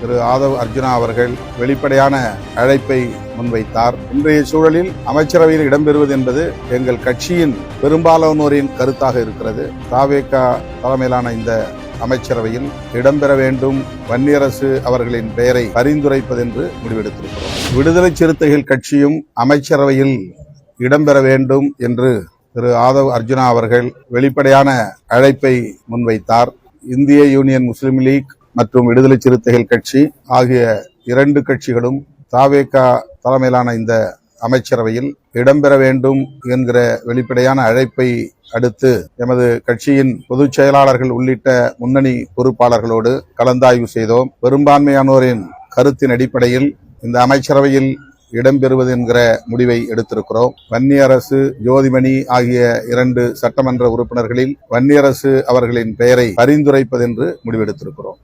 திரு ஆதவ் அர்ஜுனா அவர்கள் வெளிப்படையான அழைப்பை முன்வைத்தார். இன்றைய சூழலில் அமைச்சரவையில் இடம்பெறுவது என்பது எங்கள் கட்சியின் பெரும்பாலானோரின் கருத்தாக இருக்கிறது. தவேக தலைமையிலான இந்த அமைச்சரவையில் இடம்பெற வேண்டும், வன்னியரசு அவர்களின் பெயரை பரிந்துரைப்பது என்று முடிவெடுத்திருக்கிறோம். விடுதலை சிறுத்தைகள் கட்சியும் அமைச்சரவையில் இடம்பெற வேண்டும் என்று திரு ஆதவ் அர்ஜுனா அவர்கள் வெளிப்படையான அழைப்பை முன்வைத்தார். இந்திய யூனியன் முஸ்லிம் லீக் மற்றும் விடுதலை சிறுத்தைகள் கட்சி ஆகிய இரண்டு கட்சிகளும் தவேக தலைமையிலான இந்த அமைச்சரவையில் இடம்பெற வேண்டும் என்கிற வெளிப்படையான அழைப்பை அடுத்து எமது கட்சியின் பொதுச் செயலாளர்கள் உள்ளிட்ட முன்னணி பொறுப்பாளர்களோடு கலந்தாய்வு செய்தோம். பெரும்பான்மையானோரின் கருத்தின் அடிப்படையில் இந்த அமைச்சரவையில் இடம்பெறுவது என்கிற முடிவை எடுத்திருக்கிறோம். வன்னியரசு, ஜோதிமணி ஆகிய இரண்டு சட்டமன்ற உறுப்பினர்களில் வன்னியரசு அவர்களின் பெயரை பரிந்துரைப்பது என்று முடிவெடுத்திருக்கிறோம்.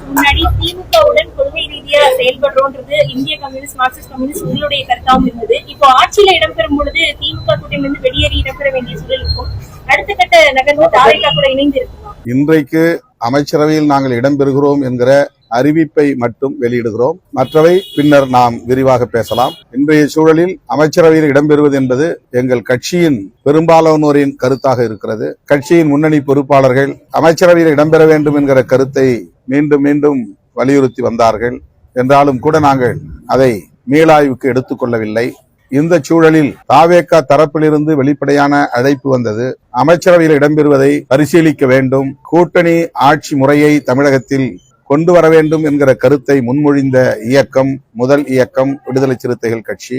முன்னாடி திமுகவுடன் கொள்கை ரீதியா செயல்படுறோன்றது இந்திய கம்யூனிஸ்ட், மார்க்சிஸ்ட் கம்யூனிஸ்ட் உங்களுடைய கருத்தாகவும் இருந்தது. இப்போ ஆட்சியில இடம்பெறும் பொழுது திமுக கூட்டணியிலிருந்து வெளியேறி இடம்பெற வேண்டிய சூழல் இருக்கும். அடுத்த கட்ட நகர்வு தவேக கூட இணைந்து இருக்குமா? இன்றைக்கு அமைச்சரவையில் நாங்கள் இடம்பெறுகிறோம் என்கிற அறிவிப்பை மட்டும் வெளியிடுகிறோம். மற்றவை பின்னர் நாம் விரிவாக பேசலாம். இன்றைய சூழலில் அமைச்சரவையில் இடம்பெறுவது என்பது எங்கள் கட்சியின் பெரும்பாலானோரின் கருத்தாக இருக்கிறது. கட்சியின் முன்னணி பொறுப்பாளர்கள் அமைச்சரவையில் இடம்பெற வேண்டும் என்கிற கருத்தை மீண்டும் மீண்டும் வலியுறுத்தி வந்தார்கள். என்றாலும் கூட நாங்கள் அதை மீளாய்வுக்கு எடுத்துக்கொள்ளவில்லை. இந்த சூழலில் தவேக தரப்பிலிருந்து வெளிப்படையான அழைப்பு வந்தது. அமைச்சரவையில் இடம்பெறுவதை பரிசீலிக்க வேண்டும், கூட்டணி ஆட்சி முறையை தமிழகத்தில் கொண்டு வர வேண்டும் என்கிற கருத்தை முன்மொழிந்த இயக்கம் முதல் இயக்கம் விடுதலை சிறுத்தைகள் கட்சி.